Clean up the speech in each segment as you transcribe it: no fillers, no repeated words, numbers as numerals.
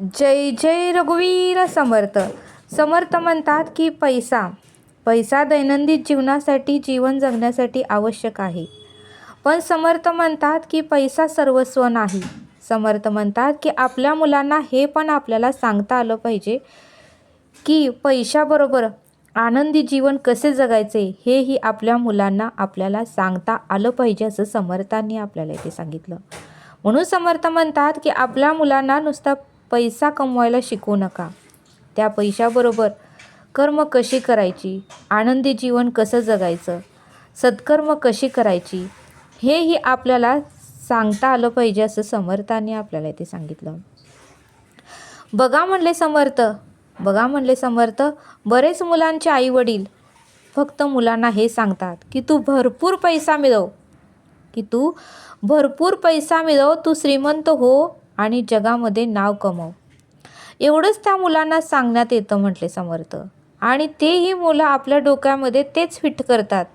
जय जय रघुवीर समर्थ. समर्थ म्हणतात की पैसा दैनंदिन जीवनासाठी, जीवन जगण्यासाठी आवश्यक आहे. पण समर्थ म्हणतात की पैसा सर्वस्व नाही. समर्थ म्हणतात की आपल्या मुलांना हे पण आपल्याला सांगता आलं पाहिजे की पैशाबरोबर आनंदी जीवन कसे जगायचे हेही आपल्या मुलांना आपल्याला सांगता आलं पाहिजे, असं समर्थांनी आपल्याला इथे सांगितलं. म्हणून समर्थ म्हणतात की आपल्या मुलांना नुसता पैसा कमवायला शिकवू नका, त्या पैशाबरोबर कर्म कशी करायची, आनंदी जीवन कसं जगायचं, सत्कर्म कशी करायची हेही आपल्याला सांगता आलं पाहिजे, असं समर्थांनी आपल्याला इथे सांगितलं. बघा म्हणले समर्थ, बरेच मुलांचे आई वडील फक्त मुलांना हे सांगतात की तू भरपूर पैसा मिळव, तू श्रीमंत हो आणि जगामध्ये नाव कमव, एवढंच त्या मुलांना सांगण्यात येतं म्हटले समर्थ. आणि तेही मुलं आपल्या डोक्यामध्ये तेच फिट करतात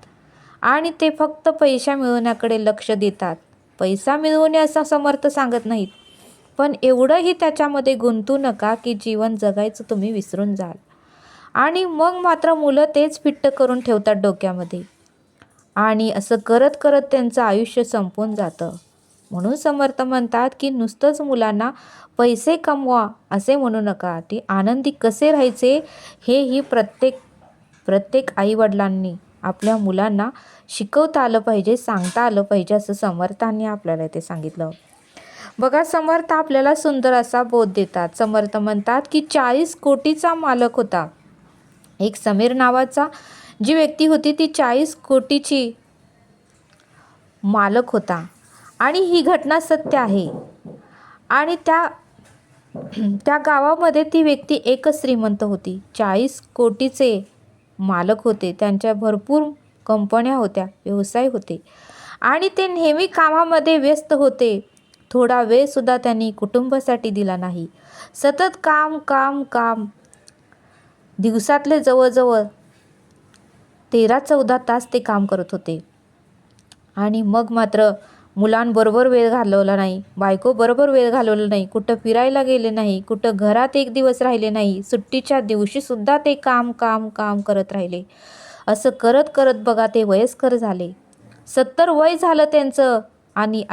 आणि ते फक्त पैसा मिळवण्याकडे लक्ष देतात. पैसा मिळवणे असं समर्थ सांगत नाहीत, पण एवढंही त्याच्यामध्ये गुंतू नका की जीवन जगायचं तुम्ही विसरून जाल. आणि मग मात्र मुलं तेच फिट्ट करून ठेवतात डोक्यामध्ये आणि असं करत करत त्यांचं आयुष्य संपून जातं. म्हणून समर्थ म्हणतात की नुसतंच मुलांना पैसे कमवा असे म्हणू नका, ती आनंदी कसे राहायचे हेही प्रत्येक आईवडिलांनी आपल्या मुलांना शिकवता आलं पाहिजे, सांगता आलं पाहिजे, असं समर्थांनी आपल्याला इथे सांगितलं. बघा, समर्थ आपल्याला सुंदर असा बोध देतात. समर्थ म्हणतात की 40 कोटीचा मालक होता एक समीर नावाचा जी व्यक्ती होती, ती 40 कोटीची मालक होता आणि ही घटना सत्य आहे. आणि त्या गावामध्ये ती व्यक्ती एकच श्रीमंत होती. 40 कोटीचे मालक होते, त्यांच्या भरपूर कंपन्या होत्या, व्यवसाय होते आणि ते नेहमी कामामध्ये व्यस्त होते. थोडा वेळसुद्धा त्यांनी कुटुंबासाठी दिला नाही. सतत काम काम काम, दिवसातले जवळजवळ 13-14 तास ते काम करत होते. आणि मग मात्र मुलांबरोबर वेळ घालवला नाही, बायकोबरोबर वेळ घालवला नाही, कुठं फिरायला गेले नाही, कुठं घरात एक दिवस राहिले नाही, सुट्टीच्या दिवशीसुद्धा ते काम काम काम करत राहिले. असं करत करत बघा ते वयस्कर झाले. 70 वय झालं त्यांचं आणि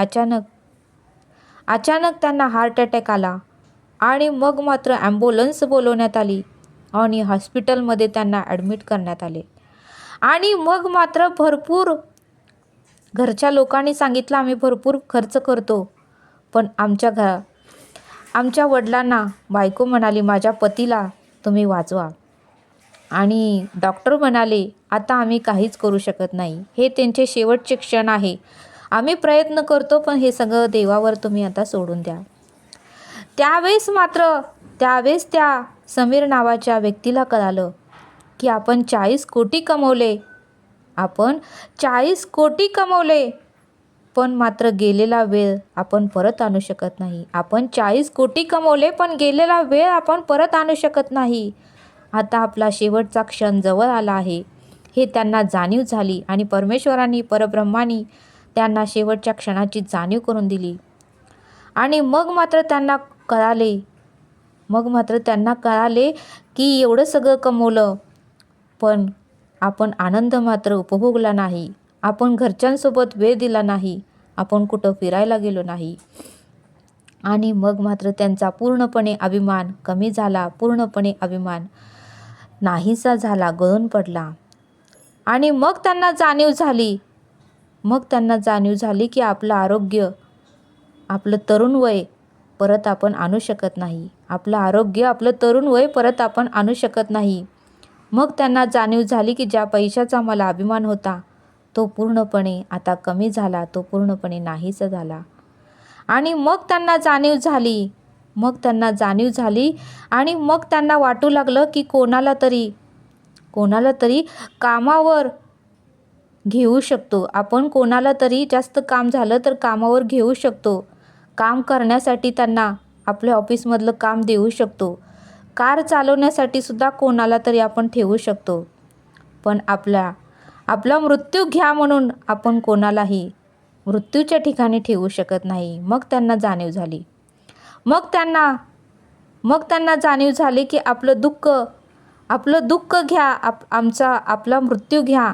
अचानक त्यांना हार्ट अटॅक आला आणि मग मात्र ॲम्ब्युलन्स बोलवण्यात आली आणि हॉस्पिटलमध्ये त्यांना ॲडमिट करण्यात आले. आणि मग मात्र भरपूर घरच्या लोकांनी सांगितलं, आम्ही भरपूर खर्च करतो, पण आमच्या वडिलांना बायको म्हणाली, माझ्या पतीला तुम्ही वाचवा. आणि डॉक्टर म्हणाले, आता आम्ही काहीच करू शकत नाही, हे त्यांचे शेवटचे क्षण आहे, आम्ही प्रयत्न करतो, पण हे सगळं देवावर तुम्ही आता सोडून द्या. त्यावेळेस त्या समीर नावाच्या व्यक्तीला कळालं की आपण 40 कोटी कमवले, पण मात्र गेलेला वेळ आपण परत आणू शकत नाही. आपण 40 कोटी कमवले, पण गेलेला वेळ आपण परत आणू शकत नाही. आता आपला शेवटचा क्षण जवळ आला आहे, हे त्यांना जाणीव झाली आणि परब्रह्मानी त्यांना शेवटच्या क्षणाची जाणीव करून दिली. आणि मग मात्र त्यांना कळाले की एवढं सगळं कमवलं, पण आपण आनंद मात्र उपभोगला नाही, आपण घरच्यांसोबत वेळ दिला नाही, आपण कुठं फिरायला गेलो नाही. आणि मग मात्र त्यांचा पूर्णपणे अभिमान कमी झाला, पूर्णपणे अभिमान नाहीसा झाला, गळून पडला. आणि मग त्यांना जाणीव झाली की आपलं आरोग्य, आपलं तरुण वय परत आपण आणू शकत नाही, आपलं तरुण वय परत आपण आणू शकत नाही. मग त्यांना जाणीव झाली की ज्या पैशाचा मला अभिमान होता, तो पूर्णपणे आता कमी झाला, तो पूर्णपणे नाहीसा झाला. आणि मग त्यांना जाणीव झाली आणि मग त्यांना वाटू लागलं की कोणाला तरी कामावर घेऊ शकतो आपण, कोणाला तरी जास्त काम झालं तर कामावर घेऊ शकतो, काम करण्यासाठी त्यांना आपल्या ऑफिसमधलं काम देऊ शकतो, कार चालवण्यासाठी सुद्धा कोणाला तरी आपण ठेवू शकतो, पण आपला मृत्यू घ्या म्हणून आपण कोणालाही मृत्यूच्या ठिकाणी ठेवू शकत नाही. मग त्यांना जाणीव झाली. मग त्यांना मग त्यांना जाणीव झाली की आपलं दुःख घ्या, आपला मृत्यू घ्या,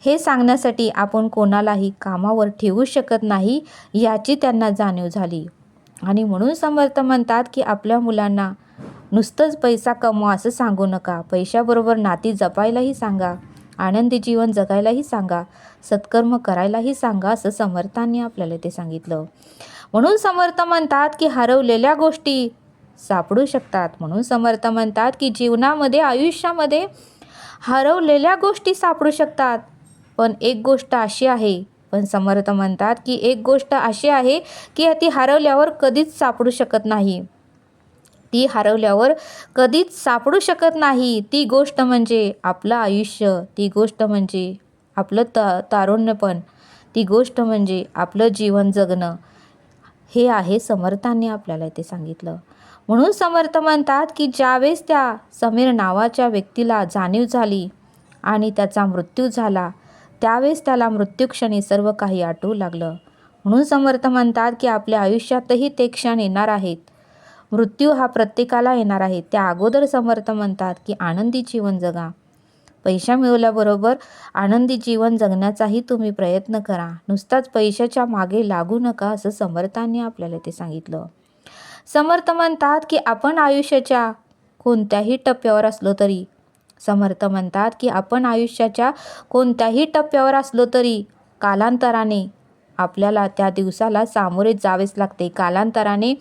हे सांगण्यासाठी आपण कोणालाही कामावर ठेवू शकत नाही याची त्यांना जाणीव झाली. आणि म्हणून समर्थ म्हणतात की आपल्या मुलांना नुसतंच पैसा कमवा असं सांगू नका. पैशाबरोबर नाती जपायलाही सांगा, आनंदी जीवन जगायलाही सांगा, सत्कर्म करायलाही सांगा, असं समर्थांनी आपल्याला ते सांगितलं. म्हणून समर्थ म्हणतात की हरवलेल्या गोष्टी सापडू शकतात. म्हणून समर्थ म्हणतात की जीवनामध्ये, आयुष्यामध्ये हरवलेल्या गोष्टी सापडू शकतात. पण एक गोष्ट अशी आहे, पण समर्थ म्हणतात की एक गोष्ट अशी आहे की ती हरवल्यावर कधीच सापडू शकत नाही. ती हरवल्यावर कधीच सापडू शकत नाही. ती गोष्ट म्हणजे आपलं आयुष्य, ती गोष्ट म्हणजे आपलं तारुण्यपण, ती गोष्ट म्हणजे आपलं जीवन जगणं, हे आहे समर्थांनी आपल्याला ते सांगितलं. म्हणून समर्थ म्हणतात की ज्यावेळेस त्या समीर नावाच्या व्यक्तीला जाणीव झाली आणि त्याचा मृत्यू झाला, त्यावेळेस त्याला मृत्यूक्षणी सर्व काही आठवू लागलं. म्हणून समर्थ म्हणतात की आपल्या आयुष्यातही ते क्षण येणार आहेत. मृत्यू हा प्रत्येकाला येणार आहे. त्या अगोदर समर्थ म्हणतात की आनंदी जीवन जगा. पैसा मिळवल्याबरोबर आनंदी जीवन जगण्याचाही तुम्ही प्रयत्न करा. नुसताच पैशाच्या मागे लागू नका, असं समर्थांनी आपल्याला ते सांगितलं. समर्थ म्हणतात की आपण आयुष्याच्या कोणत्याही टप्प्यावर असलो तरी, समर्थ म्हणतात की आपण आयुष्याच्या कोणत्याही टप्प्यावर असलो तरी कालांतराने आपल्याला त्या दिवसाला सामोरे जावेच लागते. कालांतराने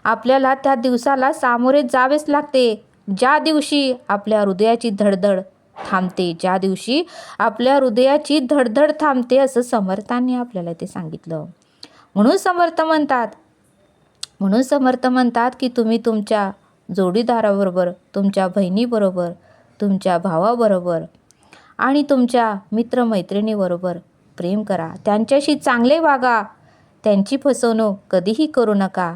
आपल्याला त्या दिवसाला सामोरे जावेच लागते, ज्या दिवशी आपल्या हृदयाची धडधड थांबते, ज्या दिवशी आपल्या हृदयाची धडधड थांबते, असं समर्थांनी आपल्याला ते सांगितलं. म्हणून समर्थ म्हणतात की तुम्ही तुमच्या जोडीदाराबरोबर, तुमच्या बहिणीबरोबर, तुमच्या भावाबरोबर आणि तुमच्या मित्रमैत्रिणीबरोबर प्रेम करा. त्यांच्याशी चांगले वागा. त्यांची फसवणूक कधीही करू नका.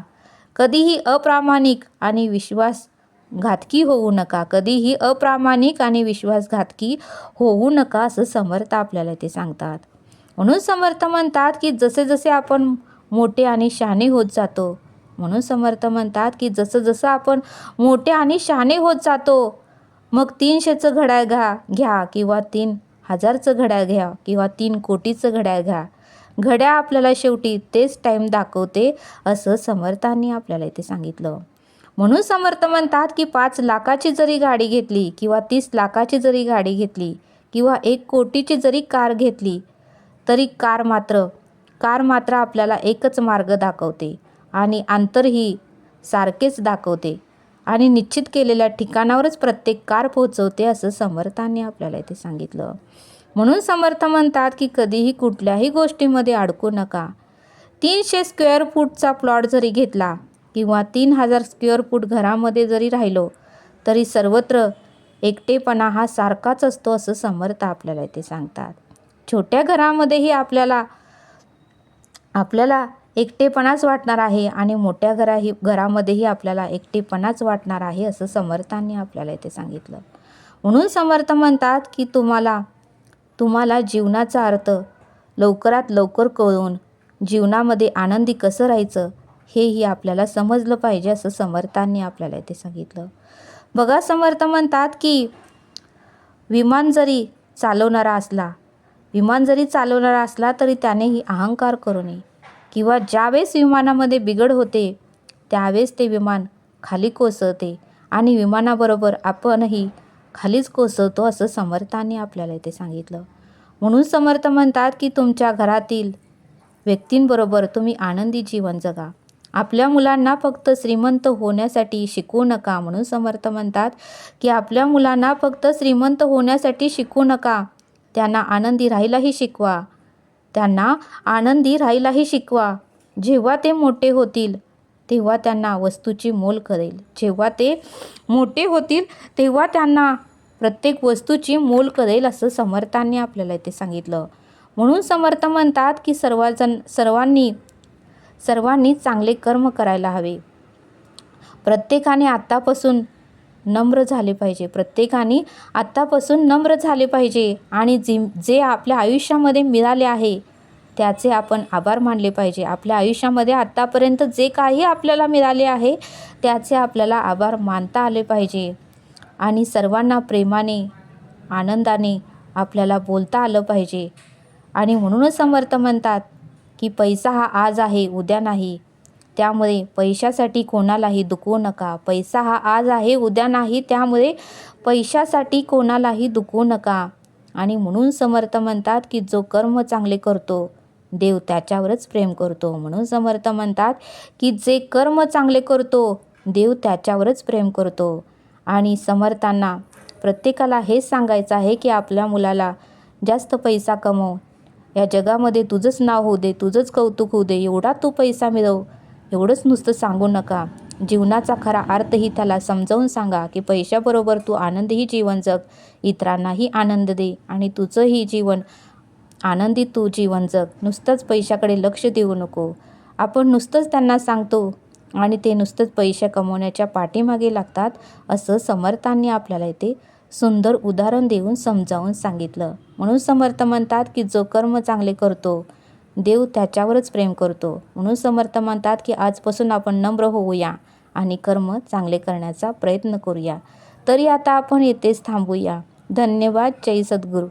कधीही अप्रामाणिक आणि विश्वासघातकी होऊ नका. कधीही अप्रामाणिक आणि विश्वासघातकी होऊ नका, असं समर्थ आपल्याला ते सांगतात. म्हणून समर्थ म्हणतात की जसे जसे आपण मोठे आणि शहाणे होत जातो, म्हणून समर्थ म्हणतात की जसं जसं आपण मोठे आणि शहाणे होत जातो, मग 300चं घड्याळ घ्या किंवा 3000चं घड्याळ घ्या किंवा 3 कोटीचं घड्याळ घ्या, घड्याळ आपल्याला शेवटी तेच टाईम दाखवते, असं समर्थांनी आपल्याला इथे सांगितलं. म्हणून समर्थ म्हणतात की 5 लाखाची जरी गाडी घेतली किंवा 30 लाखाची जरी गाडी घेतली किंवा 1 कोटीची जरी कार घेतली तरी कार मात्र आपल्याला एकच मार्ग दाखवते आणि अंतरही सारखेच दाखवते आणि निश्चित केलेल्या ठिकाणावरच प्रत्येक कार पोहोचवते, असं समर्थांनी आपल्याला इथे सांगितलं. म्हणून समर्थ म्हणतात की कधीही कुठल्याही गोष्टीमध्ये अडकू नका. 300 स्क्वेअर फूटचा प्लॉट जरी घेतला किंवा 3000 स्क्वेअर फूट घरामध्ये जरी राहिलो तरी सर्वत्र एकटेपणा हा सारखाच असतो, असं समर्थ आपल्याला इथे सांगतात. छोट्या घरामध्येही आपल्याला एकटेपणाच वाटणार आहे आणि मोठ्या घरामध्येही आपल्याला एकटेपणाच वाटणार आहे, असं समर्थांनी आपल्याला इथे सांगितलं. म्हणून समर्थ म्हणतात की तुम्हाला जीवनाचा अर्थ लवकरात लवकर कळून जीवनामध्ये आनंदी कसं राहायचं हेही आपल्याला समजलं पाहिजे, असं समर्थांनी आपल्याला इथे सांगितलं. बघा, समर्थ म्हणतात की विमान जरी चालवणारा असला तरी त्यानेही अहंकार करू नये किंवा ज्यावेळेस विमानामध्ये बिघड होते त्यावेळेस ते विमान खाली कोसळते आणि विमानाबरोबर आपणही खालीच कोसळतो, असं समर्थांनी आपल्याला इथे सांगितलं. म्हणून समर्थ म्हणतात की तुमच्या घरातील व्यक्तींबरोबर तुम्ही आनंदी जीवन जगा. आपल्या मुलांना फक्त श्रीमंत होण्यासाठी शिकवू नका. म्हणून समर्थ म्हणतात की आपल्या मुलांना फक्त श्रीमंत होण्यासाठी शिकवू नका, त्यांना आनंदी राहायलाही शिकवा. जेव्हा ते मोठे होतील तेव्हा त्यांना वस्तूची मोल कळेल. जेव्हा ते मोठे होतील तेव्हा त्यांना प्रत्येक वस्तूची मोल कळेल, असं समर्थांनी आपल्याला इथे सांगितलं. म्हणून समर्थ म्हणतात की सर्वांनी चांगले कर्म करायला हवे. प्रत्येकाने आत्तापासून नम्र झाले पाहिजे आणि जे आपल्या आयुष्यामध्ये मिळाले आहे त्याचे आपण आभार मानले पाहिजे. आपल्या आयुष्यामध्ये आत्तापर्यंत जे काही आपल्याला मिळाले आहे त्याचे आपल्याला आभार मानता आले पाहिजे. आणि सर्वांना प्रेमाने, आनंदाने आपल्याला बोलता आलं पाहिजे. आणि म्हणूनच समर्थ म्हणतात की पैसा हा आज आहे, उद्या नाही. त्यामुळे पैशासाठी कोणालाही दुखवू नका. पैसा हा आज आहे, उद्या नाही. त्यामुळे पैशासाठी कोणालाही दुखवू नका. आणि म्हणून समर्थ म्हणतात की जो कर्म चांगले करतो देव त्याच्यावरच प्रेम करतो. म्हणून समर्थ म्हणतात की जे कर्म चांगले करतो देव त्याच्यावरच प्रेम करतो. आणि समर्थांना प्रत्येकाला हेच सांगायचं आहे की आपल्या मुलाला जास्त पैसा कमव, या जगामध्ये तुझंच नाव होऊ दे, तुझंच कौतुक होऊ दे, एवढा तू पैसा मिळव, एवढंच नुसतं सांगू नका. जीवनाचा खरा अर्थही त्याला समजावून सांगा की पैशाबरोबर तू आनंदही जीवन जग, इतरांनाही आनंद दे आणि तुझंही जीवन आनंदी तू जीवन जग. नुसतंच पैशाकडे लक्ष देऊ नको. आपण नुसतंच त्यांना सांगतो आणि ते नुसतंच पैसे कमवण्याच्या पाठीमागे लागतात, असं समर्थांनी आपल्याला इथे सुंदर उदाहरण देऊन समजावून सांगितलं. म्हणून समर्थ म्हणतात की जो कर्म चांगले करतो देव त्याच्यावरच प्रेम करतो. म्हणून समर्थ म्हणतात की आजपासून आपण नम्र होऊया आणि कर्म चांगले करण्याचा प्रयत्न करूया. तरी आता आपण येथेच थांबूया. धन्यवाद. जय सद्गुरू.